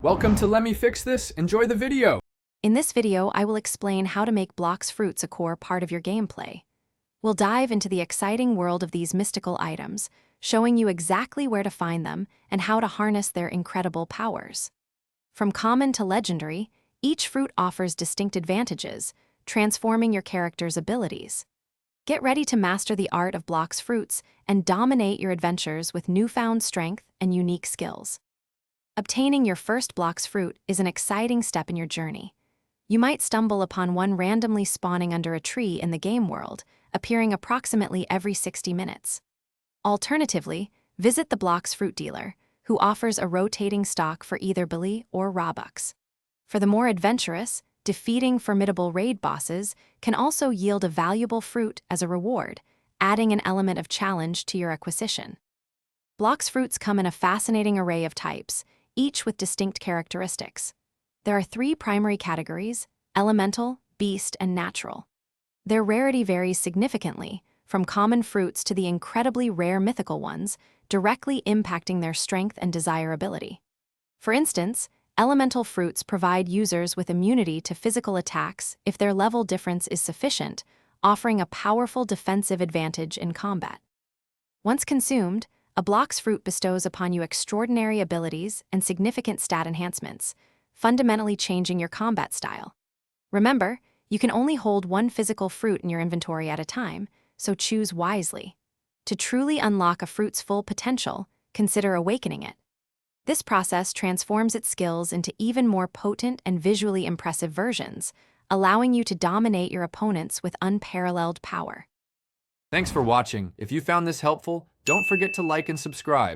Welcome to Let Me Fix This. Enjoy the video. In this video, I will explain how to make Blox Fruits a core part of your gameplay. We'll dive into the exciting world of these mystical items, showing you exactly where to find them and how to harness their incredible powers. From common to legendary, each fruit offers distinct advantages, transforming your character's abilities. Get ready to master the art of Blox Fruits and dominate your adventures with newfound strength and unique skills. Obtaining your first Blox Fruit is an exciting step in your journey. You might stumble upon one randomly spawning under a tree in the game world, appearing approximately every 60 minutes. Alternatively, visit the Blox Fruit dealer, who offers a rotating stock for either Billy or Robux. For the more adventurous, defeating formidable raid bosses can also yield a valuable fruit as a reward, adding an element of challenge to your acquisition. Blox Fruits come in a fascinating array of types, each with distinct characteristics. There are 3 primary categories: elemental, beast, and natural. Their rarity varies significantly, from common fruits to the incredibly rare mythical ones, directly impacting their strength and desirability. For instance, elemental fruits provide users with immunity to physical attacks if their level difference is sufficient, offering a powerful defensive advantage in combat. Once consumed, a Blox Fruit bestows upon you extraordinary abilities and significant stat enhancements, fundamentally changing your combat style. Remember, you can only hold one physical fruit in your inventory at a time, so choose wisely. To truly unlock a fruit's full potential, consider awakening it. This process transforms its skills into even more potent and visually impressive versions, allowing you to dominate your opponents with unparalleled power. Thanks for watching. If you found this helpful, don't forget to like and subscribe.